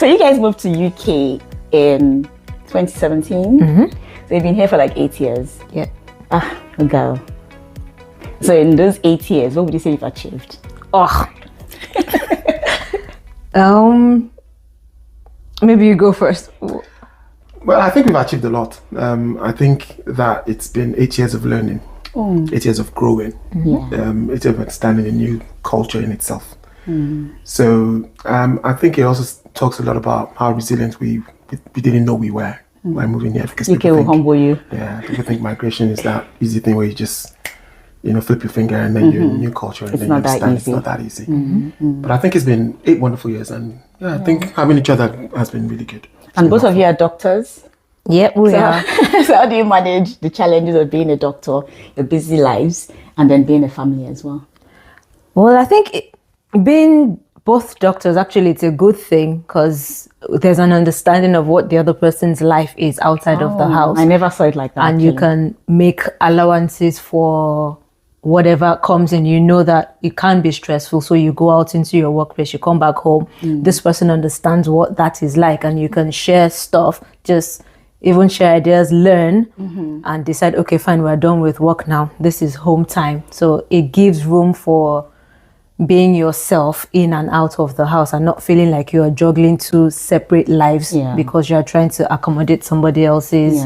So you guys moved to UK in 2017. So you've been here for like 8 years. Yeah. Ah, girl. So in those 8 years, what would you say you've achieved? Oh. Maybe you go first. Well, I think we've achieved a lot. I think that it's been 8 years of learning, 8 years of growing, 8 years of understanding a new culture in itself. So I think it also talks a lot about how resilient we didn't know we were by moving here. Because UK will humble you. Yeah, people think migration is that easy thing where you just flip your finger and then you're in a new culture and It's then not you that understand easy. it's not that easy. But I think it's been 8 wonderful years, and I think having each other has been really good. And both of you are doctors. Yep, we are. So how do you manage the challenges of being a doctor, your busy lives, and then being a family as well? Well, I think being both doctors, actually, it's a good thing because there's an understanding of what the other person's life is outside of the house. I never saw it like that. And you can make allowances for whatever comes in. You know that it can be stressful, so you go out into your workplace, you come back home, this person understands what that is like, and you can share stuff, just even share ideas, learn, and decide, okay, fine, we're done with work now, this is home time. So it gives room for being yourself in and out of the house and not feeling like you're juggling two separate lives because you're trying to accommodate somebody else's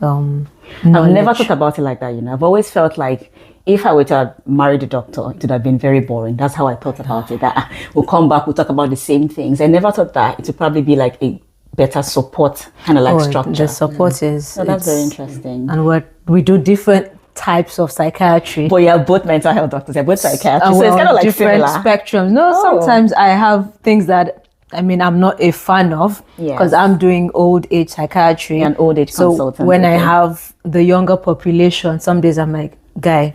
I've never thought about it like that, I've always felt like if I were to have married a doctor, it would have been very boring. That's how I thought about it, that we'll come back, we'll talk about the same things. I never thought that it would probably be like a better support, kind of like structure. The support is... So that's very interesting. And we do different types of psychiatry. But you're both mental health doctors, you're both psychiatrists, so Well, it's kind of like different similar. spectrums. No, sometimes I have things that I'm not a fan of because I'm doing old age psychiatry and old age consultant. So when I have the younger population, some days I'm like, guy,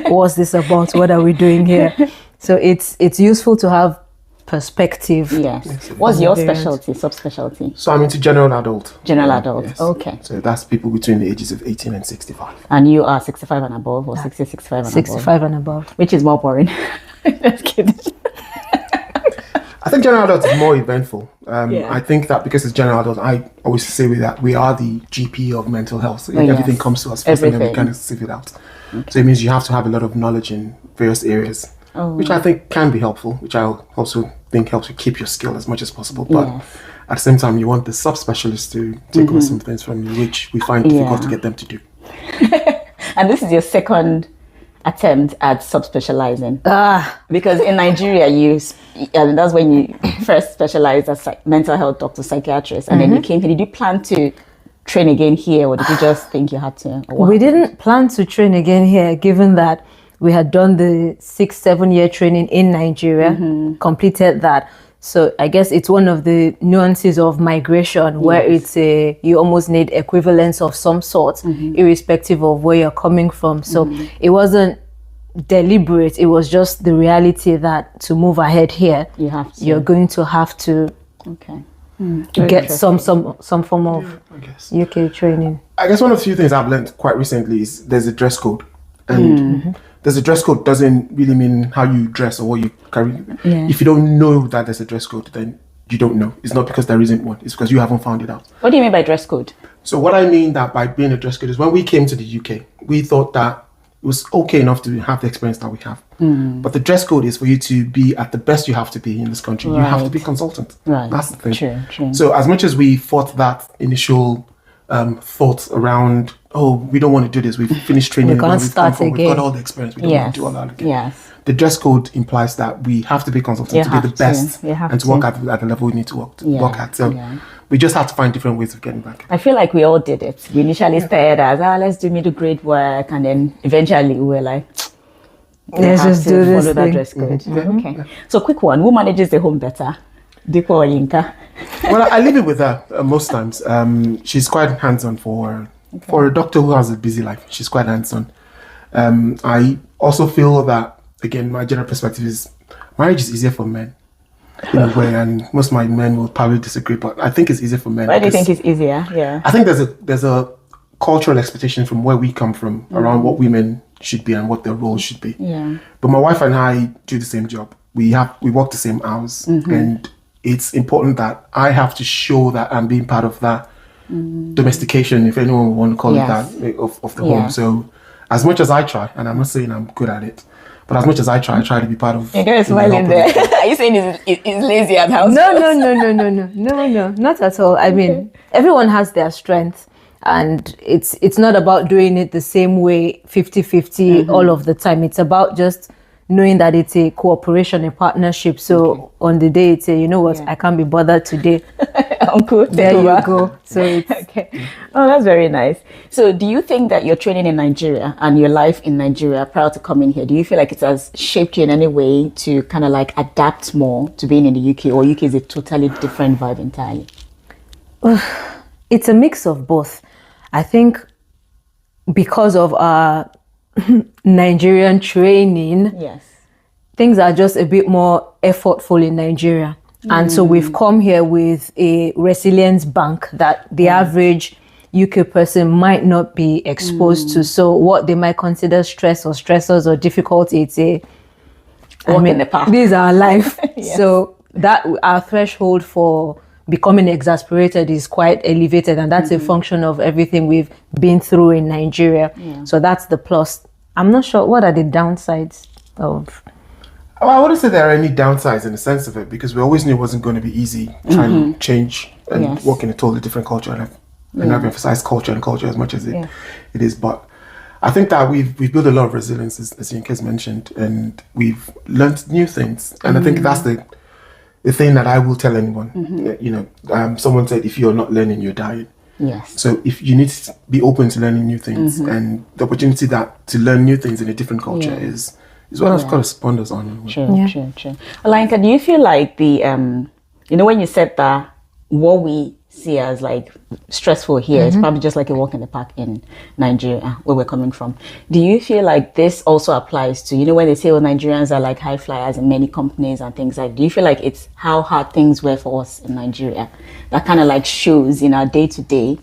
what's this about? What are we doing here? So it's useful to have perspective. Yes. What's your specialty, subspecialty? So I'm into general adult. General adult. Yes. Okay. So that's people between the ages of 18 and 65. And you are 65 and above, or 60, 65 and above? 65 and above. Which is more boring. Just kidding. I think general adult is more eventful. I think that because it's general adult, I always say with that we are the GP of mental health. So everything comes to us first and then we kind of sieve it out. Okay. So it means you have to have a lot of knowledge in various areas, which I think can be helpful, which I also think helps you keep your skill as much as possible. But at the same time, you want the subspecialists to take over some things from you, which we find difficult to get them to do. And this is your second attempt at subspecializing. Because in Nigeria, that's when you first specialized as mental health doctor, psychiatrist, and then you came here. Did you plan to train again here, or did you just think you had to? We didn't plan to train again here, given that we had done the 6-7 year training in Nigeria, completed that. So I guess it's one of the nuances of migration where it's you almost need equivalence of some sort, irrespective of where you're coming from. So it wasn't deliberate. It was just the reality that to move ahead here, you're going to have to get some form of UK training. I guess one of the few things I've learned quite recently is there's a dress code, and there's a dress code doesn't really mean how you dress or what you carry. If you don't know that there's a dress code, then you don't know. It's not because there isn't one. It's because you haven't found it out. What do you mean by dress code? So what I mean that by being a dress code is when we came to the UK, we thought that it was okay enough to have the experience that we have. But the dress code is for you to be at the best you have to be in this country. You have to be consultant. That's the thing. True. So as much as we fought that initial thoughts around, we don't want to do this, we've finished training, we can't start again. We've got all the experience, we don't want to do all that again. The dress code implies that we have to be consultants to be the best and to work at the level we need to work at. So we just have to find different ways of getting back. I feel like we all did it. We initially started as, let's do middle grade work, and then eventually we were like, let's just do this follow that dress code. Okay. So quick one, who manages the home better? Dipo or Yinka? Well, I leave it with her most times. She's quite hands-on for a doctor who has a busy life. She's quite hands-on. I also feel that, again, my general perspective is marriage is easier for men in a way, and most of my men will probably disagree, but I think it's easier for men. Why do you think it's easier? I think there's a cultural expectation from where we come from around what women should be and what their roles should be. But my wife and I do the same job. We work the same hours, and it's important that I have to show that I'm being part of that domestication, if anyone would want to call it that, of the home. So as much as I try, and I'm not saying I'm good at it, but as much as I try to be part of. You're going to smile in there. Are you saying he's lazy at house? No, not at all. I mean, everyone has their strengths, and it's not about doing it the same way 50-50 all of the time. It's about just knowing that it's a cooperation, a partnership. So on the day it's you know what, I can't be bothered today. Uncle, there you go. So it's okay. Oh, that's very nice. So do you think that your training in Nigeria and your life in Nigeria prior to coming here, do you feel like it has shaped you in any way to kind of like adapt more to being in the UK, or UK is a totally different vibe entirely? It's a mix of both. I think because of our Nigerian training, yes, things are just a bit more effortful in Nigeria. And so we've come here with a resilience bank that the average UK person might not be exposed to. So what they might consider stress or stressors or difficulty, it's a walk in the park. These are life. Yes. So that our threshold for becoming exasperated is quite elevated, and that's a function of everything we've been through in Nigeria. So that's the plus. I'm not sure what are the downsides of. Well, I wouldn't say there are any downsides in the sense of it, because we always knew it wasn't going to be easy trying to change and work in a totally different culture. And I've emphasized culture as much as it is. But I think that we've built a lot of resilience, as Yinka's mentioned, and we've learned new things. And I think that's the thing that I will tell anyone. You know, someone said, if you're not learning, you're dying. Yes. So if you need to be open to learning new things, and the opportunity to learn new things in a different culture is what I've got to spond us on. True. Well, Yinka, do you feel like the, you know, when you said that what we see as like stressful here is probably just like a walk in the park in Nigeria, where we're coming from. Do you feel like this also applies to, you know, when they say, well, Nigerians are like high flyers in many companies and things like, do you feel like it's how hard things were for us in Nigeria that kind of like shows in our day-to-day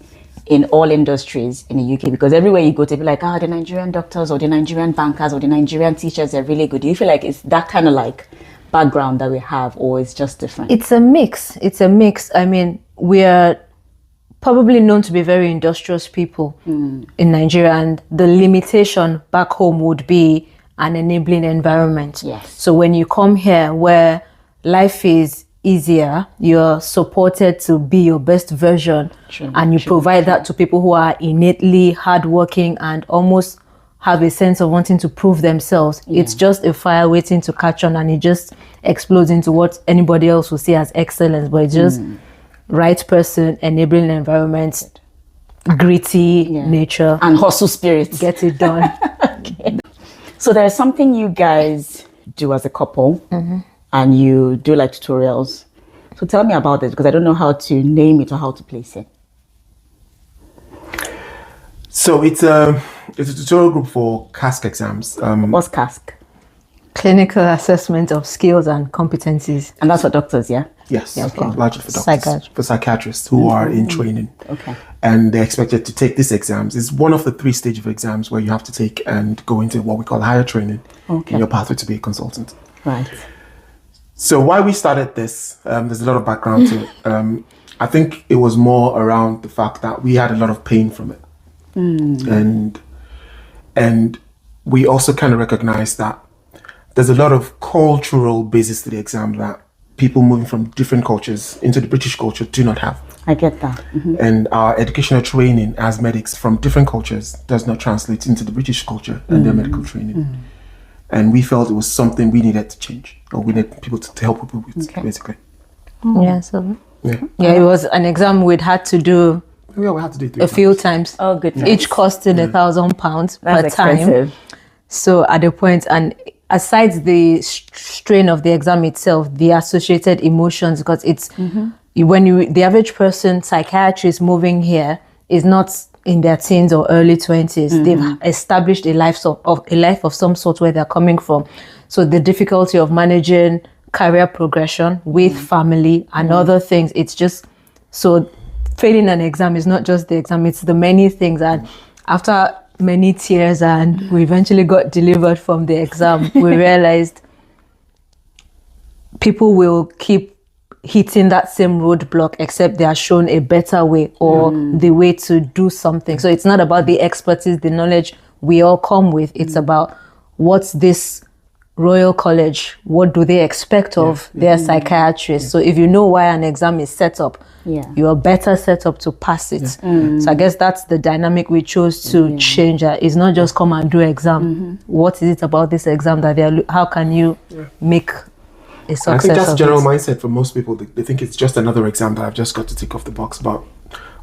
in all industries in the UK? Because everywhere you go to be like, the Nigerian doctors or the Nigerian bankers or the Nigerian teachers are really good. Do you feel like it's that kind of like background that we have, or it's just different? It's a mix. I mean, we are probably known to be very industrious people in Nigeria, and the limitation back home would be an enabling environment. Yes. So when you come here where life is easier, you're supported to be your best version, and you provide that to people who are innately hardworking and almost have a sense of wanting to prove themselves. It's just a fire waiting to catch on, and it just explodes into what anybody else will see as excellence, but it's just right person, enabling environment, gritty nature, and hustle spirit. Get it done. Okay. So there's something you guys do as a couple, and you do like tutorials. So tell me about this, because I don't know how to name it or how to place it. So it's a tutorial group for CASC exams. What's CASC? Clinical assessment of skills and competencies. And that's for doctors, yeah? Yes, okay. Largely for doctors, for psychiatrists who are in training. Okay. And they're expected to take these exams. It's one of the 3 stages of exams where you have to take and go into what we call higher training in your pathway to be a consultant. Right. So why we started this, there's a lot of background to it. I think it was more around the fact that we had a lot of pain from it. And we also kind of recognized that there's a lot of cultural basis to the exam that people moving from different cultures into the British culture do not have. I get that. And our educational training as medics from different cultures does not translate into the British culture and their medical training. And we felt it was something we needed to change, or we needed people to help people with, basically. It was an exam we'd had to do. We had to do it a few times. Oh, goodness. Each costing £1,000 per expensive. time. So at the point, and aside the strain of the exam itself, the associated emotions, because it's when the average person, psychiatrist moving here is not in their teens or early 20s. They've established a life of some sort where they're coming from. So the difficulty of managing career progression with family and other things, it's just so. Failing an exam is not just the exam, it's the many things. And after many tears and we eventually got delivered from the exam, we realized people will keep hitting that same roadblock, except they are shown a better way or the way to do something. So it's not about the expertise, the knowledge we all come with. It's about what's this Royal College, what do they expect of their psychiatrists? So if you know why an exam is set up, you are better set up to pass it. So I guess that's the dynamic we chose to change. It's not just come and do exam. What is it about this exam that how can you make a success? I think that's of general it? mindset for most people. They think it's just another exam that I've just got to tick off the box. But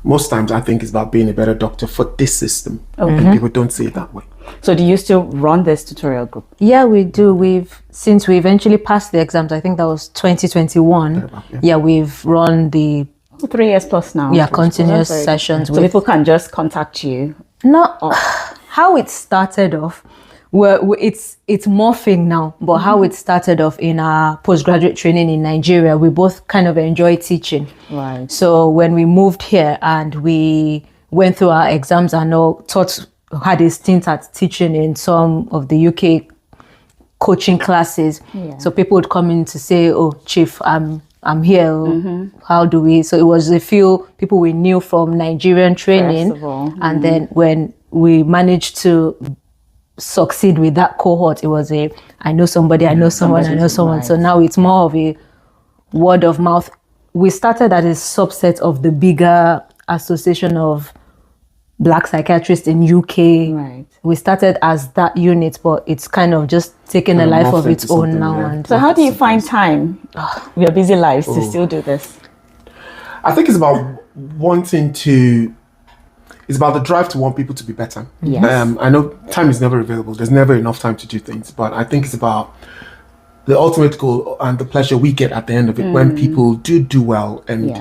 most times I think it's about being a better doctor for this system. And people don't see it that way. So do you still run this tutorial group? Yeah, we do. Since we eventually passed the exams, I think that was 2021. We've run the 3 years plus now. Yeah, continuous sessions. So people can just contact you. How it started off, it's morphing now, but how it started off in our postgraduate training in Nigeria, we both kind of enjoy teaching. Right. So when we moved here and we went through our exams and all, had a stint at teaching in some of the UK coaching classes. So people would come in to say, "Oh, Chief, I'm here. How do we?" So it was a few people we knew from Nigerian training, and then when we managed to succeed with that cohort, it was I know somebody, I know someone, I know someone. Right. So now it's more of a word of mouth. We started as a subset of the bigger association of Black psychiatrists in UK. Right. We started as that unit, but it's kind of just taken a life of its own now. And so how do you find time with your busy lives to still do this? I think it's about it's about the drive to want people to be better. Yes. I know time is never available. There's never enough time to do things, but I think it's about the ultimate goal and the pleasure we get at the end of it when people do well. And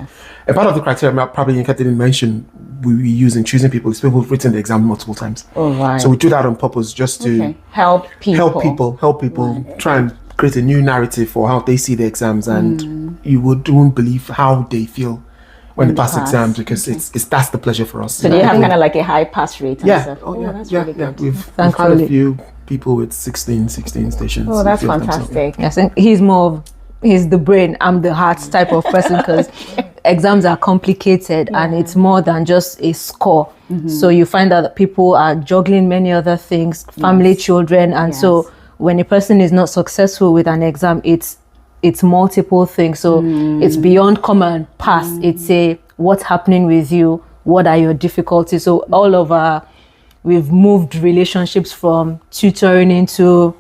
part of the criteria probably Yinka didn't mention we use in choosing people is people who've written the exam multiple times. Oh, right. So we do that on purpose just to help people, right. Try and create a new narrative for how they see the exams, and you won't believe how they feel when they pass exams, because that's the pleasure for us. So do you have kind of like a high pass rate? And stuff? That's really good. We've had a few people with 16 stations. Oh, that's fantastic. I think he's the brain, I'm the heart type of person, because exams are complicated and it's more than just a score. So you find out that people are juggling many other things, family, children, and so when a person is not successful with an exam, it's multiple things. So it's beyond come and pass. It's what's happening with you, what are your difficulties. So all of we've moved relationships from tutoring into,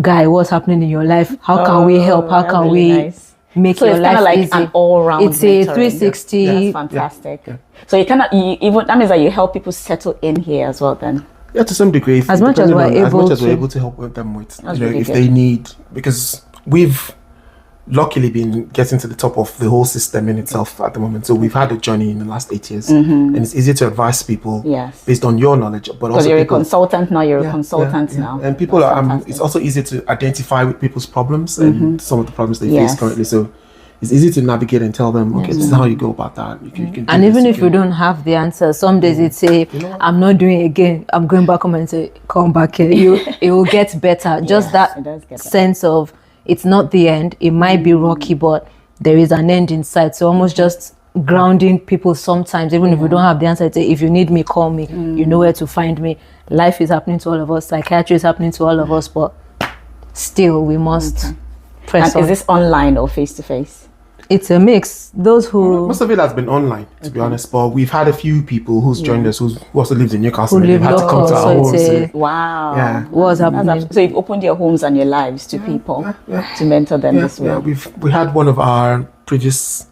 guy, what's happening in your life? How can we help? How can we make your life like easy? An all-round it's mentoring. a 360. That's fantastic. So you that means that you help people settle in here as well then? Yeah, to some degree. As much as we're able to help them with, if they need, because we've luckily been getting to the top of the whole system in itself at the moment. So we've had a journey in the last 8 years, and it's easy to advise people based on your knowledge, but also you're a consultant now. You're a consultant now, and people are. It's also easy to identify with people's problems and some of the problems they face currently. So it's easy to navigate and tell them, okay, this is how you go about that. You can and even if you don't have the answer, some days it's I'm not doing it again. I'm going back home and say, come back here. It will get better. Just that sense of, it's not the end. It might be rocky, but there is an end in sight. So almost just grounding people sometimes, even if we don't have the answer, say, if you need me, call me. You know where to find me. Life is happening to all of us. Psychiatry is happening to all of us, but still we must press on. Is this online or face-to-face? It's a mix. Those who... Most of it has been online, to be honest, but we've had a few people who's joined us who also lived in Newcastle. They've had to come to our homes. Wow. Yeah. What's happening? So you've opened your homes and your lives to people to mentor them this way. Yeah, we had one of our previous,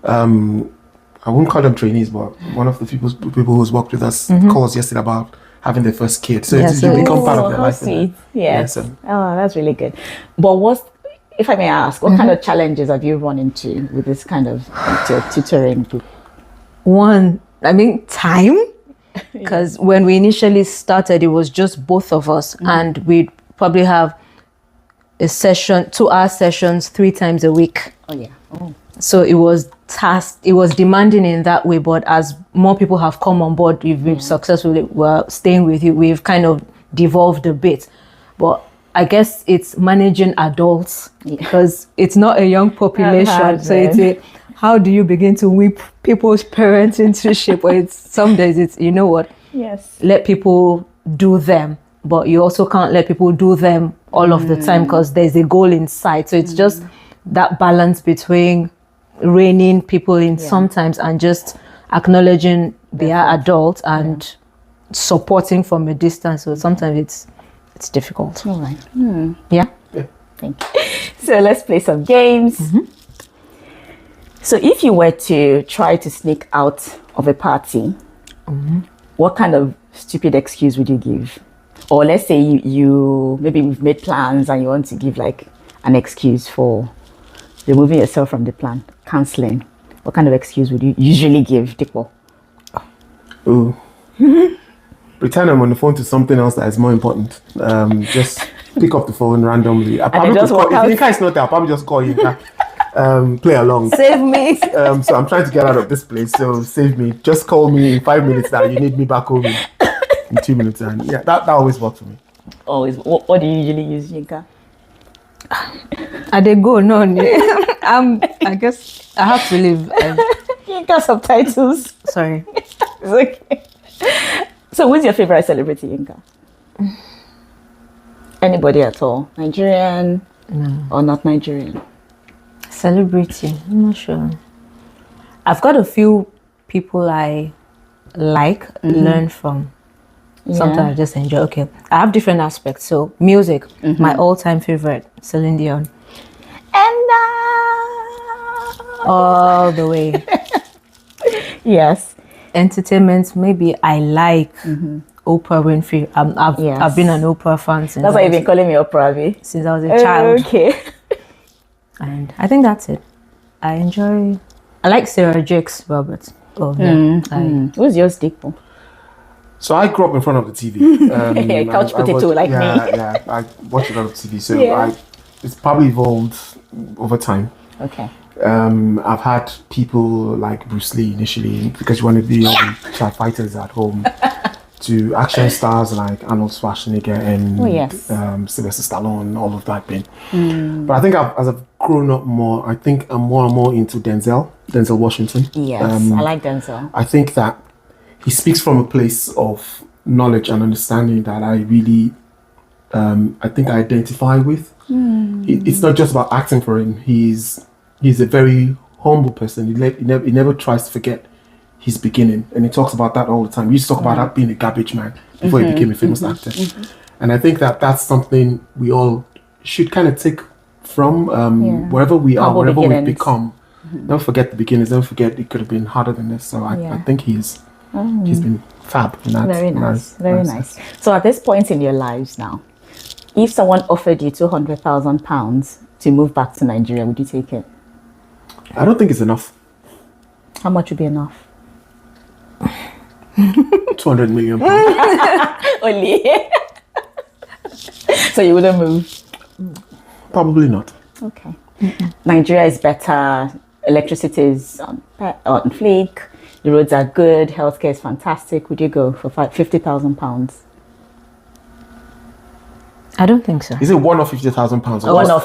I wouldn't call them trainees, but one of the people who's worked with us called us yesterday about having their first kid. So you become part of their life. Sweet. Yes. Oh, that's really good. But if I may ask, what kind of challenges have you run into with this kind of tutoring group? One, time. Because when we initially started, it was just both of us, and we'd probably have a session, 2-hour sessions 3 times a week. Oh, yeah. Oh. So it was it was demanding in that way, but as more people have come on board, we've been successful, we're staying with you, we've kind of devolved a bit. But I guess it's managing adults because it's not a young population. So it's how do you begin to whip people's parents into shape? Or some days it's, you know what? Yes. Let people do them, but you also can't let people do them all of the time because there's a goal in sight. So it's just that balance between reining people in sometimes and just acknowledging they are adults and supporting from a distance. So sometimes it's difficult. All right. Yeah. Thank you. So let's play some games. So if you were to try to sneak out of a party, what kind of stupid excuse would you give? Or let's say you maybe we've made plans and you want to give like an excuse for removing yourself from the plan, cancelling. What kind of excuse would you usually give, Dipo? Ooh. Pretend I'm on the phone to something else that is more important. Just pick up the phone randomly. If Yinka is not there, I'll probably just call Yinka. Play along. Save me. So I'm trying to get out of this place. So save me. Just call me in 5 minutes now. You need me back home in 2 minutes. And yeah, that always works for me. Always. What do you usually use, Yinka? I did go no. I guess I have to leave. Yinka subtitles. Sorry. It's okay. So who's your favorite celebrity, Yinka? Anybody at all? Nigerian or not Nigerian? Celebrity, I'm not sure. I've got a few people I like, learn from. Sometimes I just enjoy. Okay, I have different aspects. So music, my all-time favorite, Celine Dion. And all the way. Yes. Entertainment, maybe I like Oprah Winfrey. I've been an Oprah fan since. That's why you've been calling me Oprah, Abby? Since I was a child. Okay. And I think that's it. I like Sarah Jakes Roberts. Who's yours, Dipo? So I grew up in front of the TV. Couch potato like me. Yeah, I watched a lot of TV. So it's probably evolved over time. Okay. I've had people like Bruce Lee initially because you wanted to be all the child fighters at home to action stars like Arnold Schwarzenegger and Sylvester Stallone, all of that been. But I think as I've grown up more, I think I'm more and more into Denzel Washington. Yes, I like Denzel. I think that he speaks from a place of knowledge and understanding that I really, I think I identify with. It's not just about acting for him. He's a very humble person. He never tries to forget his beginning, and he talks about that all the time. He used to talk about that being a garbage man before he became a famous actor. And I think that that's something we all should kind of take from wherever we are, wherever we've become. Don't forget the beginnings. Don't forget it could have been harder than this. So I think he's been fab in that. Very nice. Very nice. So at this point in your lives now, if someone offered you £200,000 to move back to Nigeria, would you take it? I don't think it's enough. How much would be enough? 200 million. Only. So you wouldn't move? Probably not. Okay. Nigeria is better. Electricity is on fleek. The roads are good. Healthcare is fantastic. Would you go for £50,000? I don't think so. Is it one of £50,000? One of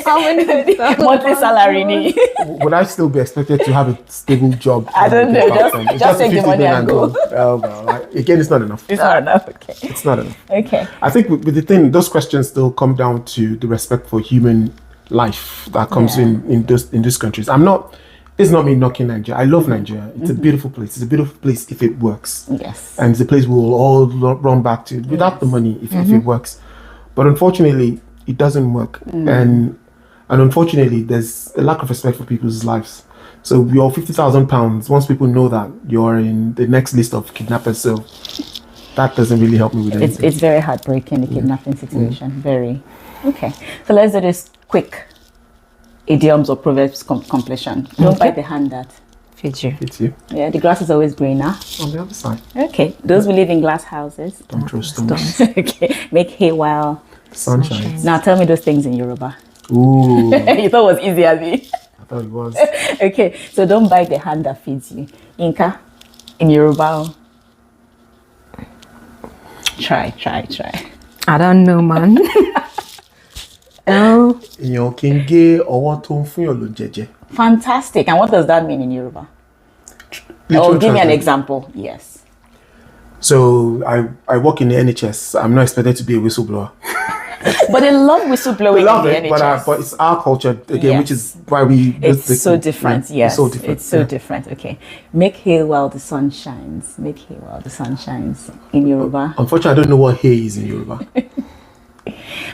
How many monthly salary? Would I still be expected to have a stable job? I don't know. Just take the money and go. Oh, well, again, it's not enough. It's not enough. Okay. It's not enough. Okay. I think with the thing, those questions still come down to the respect for human life that comes in those countries. It's not me knocking Nigeria. I love Nigeria. It's a beautiful place. It's a beautiful place if it works. Yes. And it's a place we will all run back to without the money if it works. But unfortunately, it doesn't work. And unfortunately, there's a lack of respect for people's lives. So your £50,000, once people know that you're in the next list of kidnappers, so that doesn't really help me with anything. It's very heartbreaking, the kidnapping situation. Very. Okay. So let's do this quick idioms or proverbs completion. Don't bite the hand that feeds you. It's you. Yeah, the grass is always greener On the other side. Okay. Those who live in glass houses. Don't throw stones. Okay. Make hay while Sun shines. Now tell me those things in Yoruba. Ooh. You thought it was easy, Abby? I thought it was. Okay. So don't bite the hand that feeds you. Yinka, in Yoruba. Try. I don't know, man. Èèyàn kì í gé ọwọ́ tó ń fún yàn ló jẹjẹ. Fantastic. And what does that mean in Yoruba? Literal Give me an translation. example. Yes. So I work in the NHS. I'm not expected to be a whistleblower. But they love whistleblowing We love in it, the NHS. but it's our culture again, Yes. which is why we. It's so different. Yeah, Yes, it's so different. It's so different. Okay, make hay while the sun shines. Make hay while the sun shines in Yoruba. Unfortunately, I don't know what hay is in Yoruba.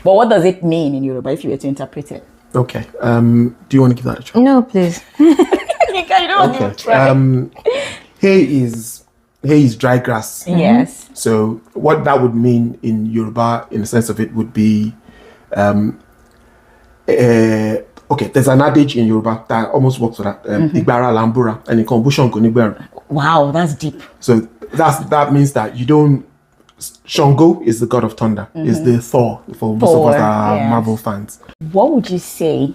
But what does it mean in Yoruba if you were to interpret it? Okay. Do you want to give that a try? No, please. Yinka, you don't want to try. Hay is dry grass. Yes. So what that would mean in Yoruba, in the sense of it, would be, okay. There's an adage in Yoruba that almost works for that. Igbara lambura and in Konbushon Konigbara. Wow, that's deep. So that means that you don't. Shango is the god of thunder. Is the Thor for most of us that are Marvel fans. What would you say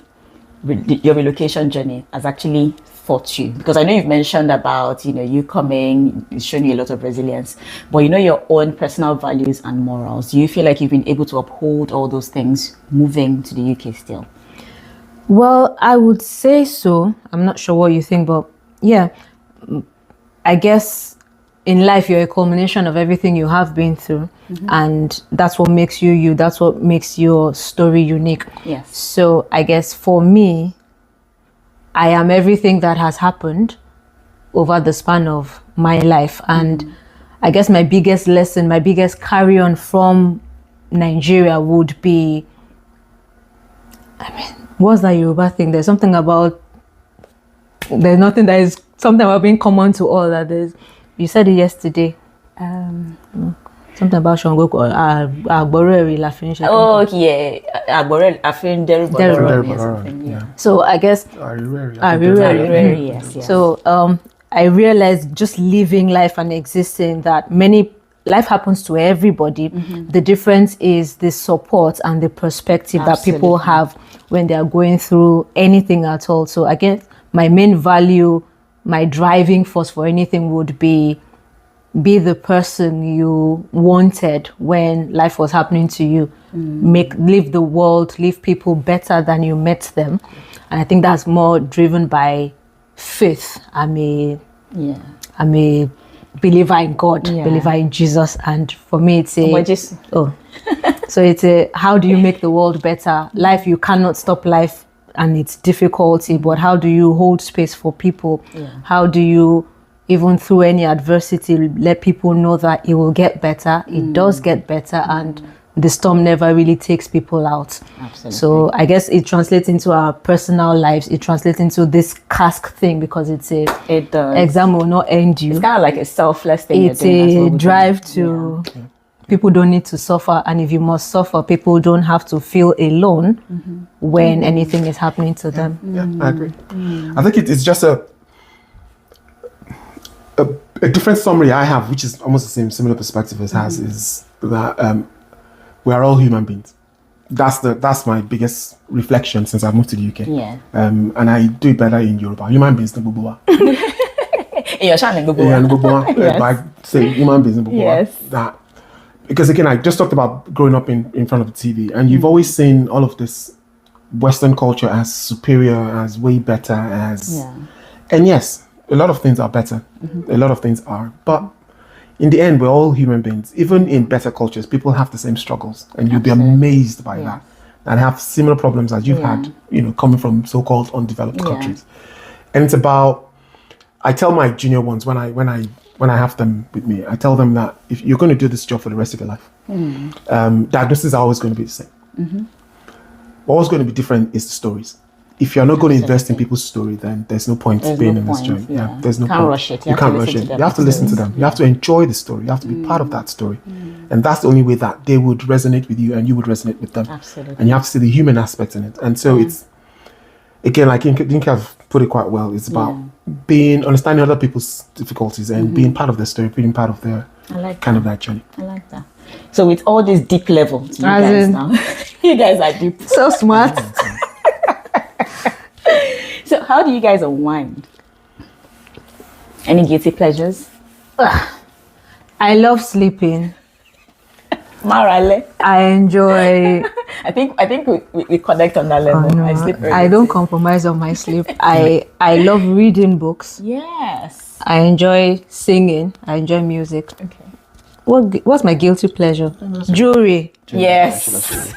your relocation journey has actually taught you? Because I know you've mentioned about, you coming, it's shown you a lot of resilience, but your own personal values and morals. Do you feel like you've been able to uphold all those things moving to the UK still? Well, I would say so. I'm not sure what you think, but yeah, I guess in life, you're a culmination of everything you have been through. And that's what makes you you. That's what makes your story unique. Yes. So I guess for me, I am everything that has happened over the span of my life. And I guess my biggest lesson, my biggest carry on from Nigeria would be, what's that Yoruba thing? There's something about, there's nothing that is something about being common to all that is. You said it yesterday. Something about Shango. Oh, yeah. Yeah. So I guess. Yes. So I realized just living life and existing that life happens to everybody. The difference is the support and the perspective that people have when they are going through anything at all. So I guess my main value, my driving force for anything would be the person you wanted when life was happening to you. Leave the world, leave people better than you met them. And I think that's more driven by faith. I'm a believer in God, believer in Jesus. And for me, it's so it's how do you make the world better? Life, you cannot stop life and its difficulty, but how do you hold space for people? How do you, even through any adversity, let people know that it will get better? It does get better, and the storm never really takes people out. Absolutely. So I guess it translates into our personal lives. It translates into this CASC thing because it does. Exam will not end you. It's kind of like a selfless thing. It's a drive to. People don't need to suffer, and if you must suffer, people don't have to feel alone when anything is happening to them. Yeah, I agree. I think it's just a different summary I have, which is almost the same similar perspective as has, is that we are all human beings. That's my biggest reflection since I moved to the UK. Yeah. And I do it better in Yoruba. Human beings in Bubuwa. Yes. I say human beings in Bubuwa. Yes. That. Because again, I just talked about growing up in front of the TV, and you've always seen all of this Western culture as superior, as way better, and yes, a lot of things are better. A lot of things are, but in the end, we're all human beings. Even in better cultures, people have the same struggles, and you'll be amazed by that, and have similar problems as you've had, coming from so-called undeveloped countries. And it's about, I tell my junior ones when I have them with me, I tell them that if you're going to do this job for the rest of your life, diagnoses are always going to be the same. What's going to be different is the stories. If you're not going to invest in people's story, then there's no point being in this journey. There's no point. Rush it. You can't rush it. You have to listen to them. You have to enjoy the story. You have to be part of that story. And that's the only way that they would resonate with you and you would resonate with them. Absolutely. And you have to see the human aspect in it. And so it's, again, like Yinka have put it quite well, it's about understanding other people's difficulties and being part of their story, being part of their that journey. I like that. So with all this deep level, you guys now, you guys are deep. So smart. So how do you guys unwind? Any guilty pleasures? I love sleeping. Marale. I enjoy. I think we connect on that level. No, I sleep early. I don't compromise on my sleep. I love reading books. Yes. I enjoy singing. I enjoy music. Okay. What's my guilty pleasure? Jewelry. Yes.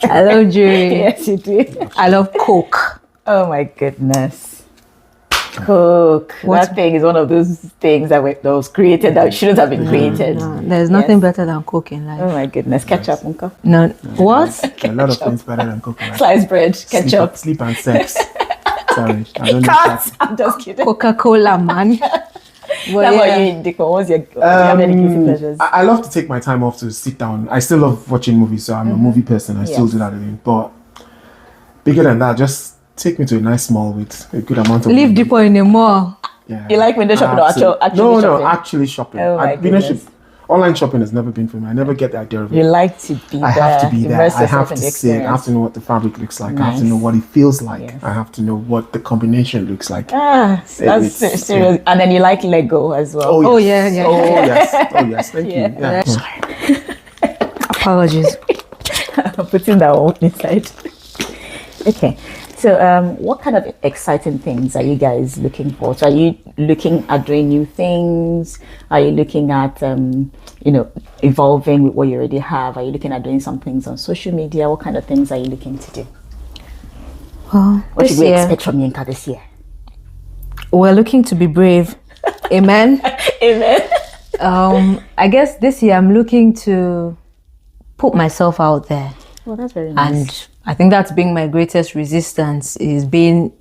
I love jewelry. Yes, you do. I love Coke. Oh my goodness. Coke. That thing is one of those things that was created that shouldn't have been created. No, there's nothing better than Coke in life. Oh my goodness. Ketchup, Uncle. No. What? A lot of things better than Coke. Sliced bread, ketchup. Sleep and sex. Sorry, I don't know Cat. I'm just kidding. Coca-Cola, man. What about you, Dipo? What's your do you have any guilty pleasures? I love to take my time off to sit down. I still love watching movies, so I'm a movie person. I still do that again. But bigger than that, just take me to a nice mall with a good amount of Leave Dipo in a mall. Yeah. You like window shopping or actually no, shopping? actually shopping. Oh my goodness. Online shopping has never been for me. I never get the idea of it. You like to be there. I have to be there. Immerse I have yourself to in the see it. I have experience. to know what the fabric looks like. I have to Nice. know what it feels like. Yes. I have to know what the combination looks like. That's It's- serious. And then you like Lego as well. Oh, yeah. Oh yes. Oh yes. Thank you. Yeah. Yeah. Apologies. I'm putting that one inside. Okay. So, what kind of exciting things are you guys looking for? So, are you looking at doing new things? Are you looking at, evolving with what you already have? Are you looking at doing some things on social media? What kind of things are you looking to do? Well, What should we year, expect from Yinka this year? we're looking to be brave. Amen. Amen. I guess this year I'm looking to put myself out there. Well, that's very nice. And I think that's been my greatest resistance, is being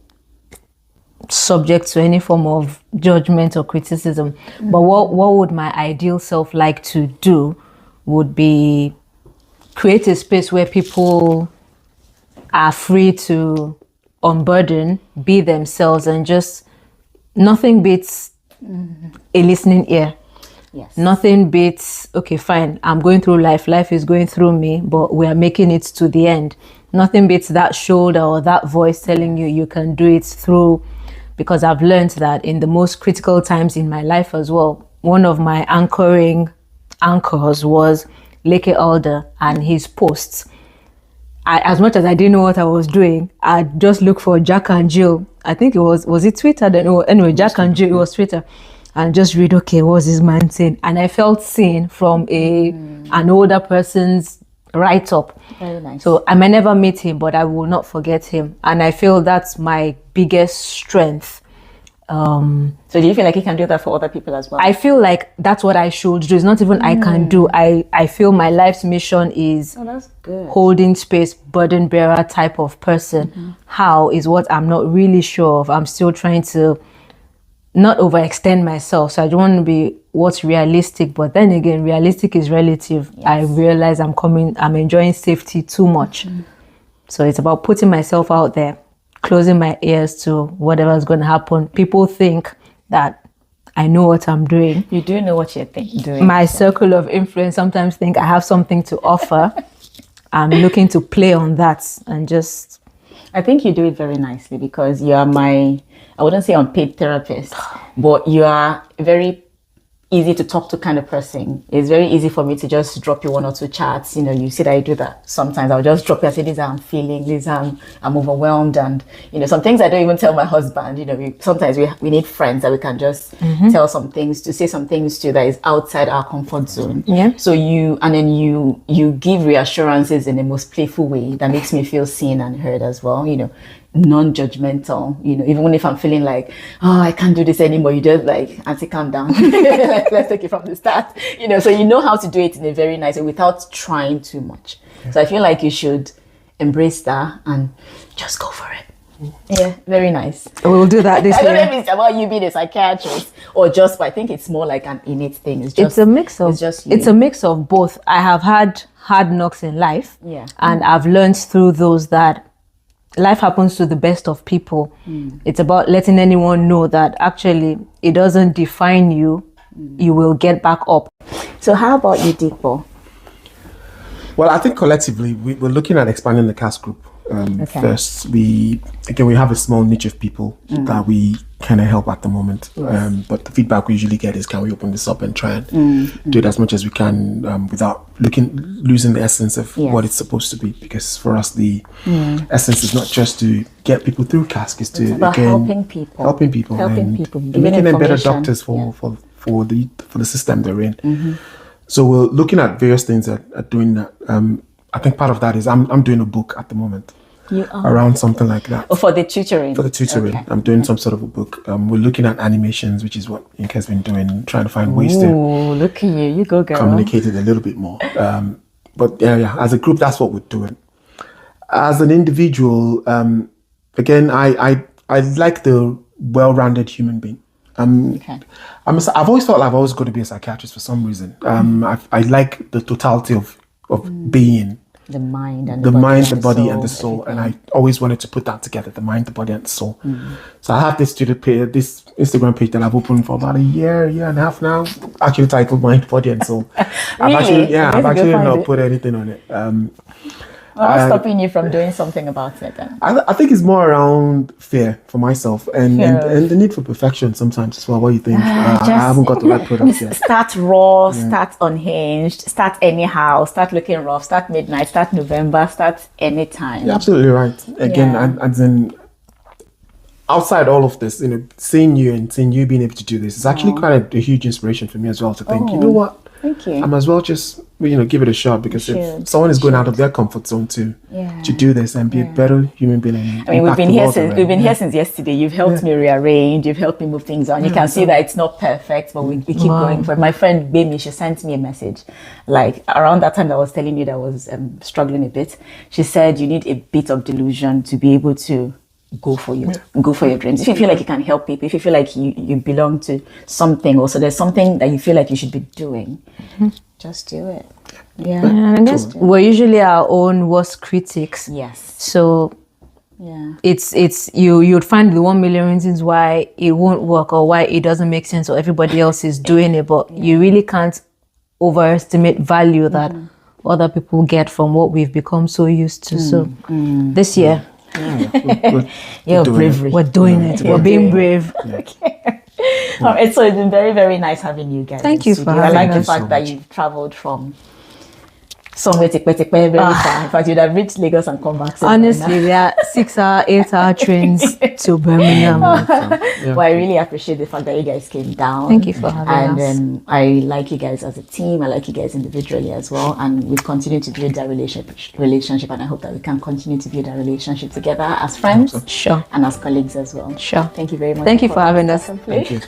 subject to any form of judgment or criticism. But what would my ideal self like to do would be create a space where people are free to unburden, be themselves, and just nothing beats a listening ear. Yes. Nothing beats, okay, fine, I'm going through life. Life is going through me, but we are making it to the end. Nothing beats that shoulder or that voice telling you you can do it through, because I've learned that in the most critical times in my life as well, one of my anchors was Leke Alder and his posts. As much as I didn't know what I was doing, I just looked for Jack and Jill. I think it was it Twitter then? Oh, anyway, Jack and Jill, it was Twitter. And just read, okay, what's this man saying? And I felt seen from an older person's write-up. Very nice. So I may never meet him, but I will not forget him. And I feel that's my biggest strength. So do you feel like you can do that for other people as well? I feel like that's what I should do. It's not even I can do. I feel my life's mission is that's good. holding space, burden bearer type of person. How is what I'm not really sure of. I'm still trying to not overextend myself. So I don't want to be what's realistic, but then again, realistic is relative. Yes. I realize I'm enjoying safety too much. So it's about putting myself out there, closing my ears to whatever's going to happen. People think that I know what I'm doing. You do know what you're doing. My circle of influence sometimes think I have something to offer. I'm looking to play on that and just... I think you do it very nicely because you are I wouldn't say unpaid therapist, but you are very easy to talk to kind of person. It's very easy for me to just drop you one or two chats. You see that I do that sometimes. I'll just drop you and say, this I'm feeling, this I'm overwhelmed. And, some things I don't even tell my husband. Sometimes we need friends that we can just tell some things, to say some things to that is outside our comfort zone. Yeah. So you give reassurances in the most playful way that makes me feel seen and heard as well, non-judgmental, even if I'm feeling like, oh, I can't do this anymore, you just like, Auntie, calm down. Let's take it from the start. So you know how to do it in a very nice way without trying too much. So I feel like you should embrace that and just go for it. Yeah, very nice. We'll do that this I don't know year. if it's about you being a psychiatrist or just, but I think it's more like an innate thing. It's a mix of it's a mix of both. I have had hard knocks in life, and I've learned through those that life happens to the best of people. It's about letting anyone know that actually it doesn't define you. You will get back up. So how about you, Dipo? Well, I think collectively we're looking at expanding the CASC group. first. We have a small niche of people that we kind of help at the moment. Yes. But the feedback we usually get is, can we open this up and try and do it as much as we can without losing the essence of what it's supposed to be? Because for us, the essence is not just to get people through CASC, it's to helping people, and making them better doctors for the system they're in. So we're looking at various things at doing that. I think part of that is I'm doing a book at the moment. You are? Around something like that. Oh, for the tutoring? For the tutoring. Okay. I'm doing some sort of a book. We're looking at animations, which is what Yinka has been doing, trying to find ways to look at you go, girl. Communicate it a little bit more. But as a group, that's what we're doing. As an individual, again, I like the well-rounded human being. I've always felt like I've always got to be a psychiatrist for some reason. I like the totality of being. The mind and the body and the soul, and I always wanted to put that together: the mind, the body, and the soul. So I have this this Instagram page that I've opened for about a year and a half now. Actually titled Mind, Body, and Soul. Really? I've actually not put anything on it. What's stopping you from doing something about it then? I think it's more around fear for myself and the need for perfection sometimes as well. What do you think? I haven't got the right product yet. Start raw, start unhinged, start anyhow, start looking rough, start midnight, start November, start anytime. You're absolutely right. Again, and then outside all of this, seeing you being able to do this is actually quite a huge inspiration for me as well to think, you know what? Thank you. I might as well just give it a shot, because if someone is going out of their comfort zone to do this and be a better human being. We've been here since yesterday. You've helped me rearrange. You've helped me move things on. You can see that it's not perfect, but we keep going for it. My friend Bemi, she sent me a message, like around that time that I was telling you that I was struggling a bit. She said you need a bit of delusion to be able to go for your dreams. If you feel like you can help people, if you feel like you belong to something, or so there's something that you feel like you should be doing, just do it. I guess we're usually our own worst critics. Yes. So it's you'd find the 1 million reasons why it won't work, or why it doesn't make sense, or everybody else is doing it, but you really can't overestimate value that other people get from what we've become so used to. So this year, You're bravery. We're doing it. We're being brave. Okay. All right. So it's been very, very nice having you guys. Thank you for having us. I like the fact that you've traveled from somewhere very far. In fact, you'd have reached Lagos and come back. Honestly, there are 6-hour, 8-hour trains to Birmingham. Well, I really appreciate the fact that you guys came down. Thank you for having us. And I like you guys as a team. I like you guys individually as well. And we've continued to build that relationship. And I hope that we can continue to build that relationship together as friends. Sure. And as colleagues as well. Sure. Thank you very much. Thank you for having us. Thank you.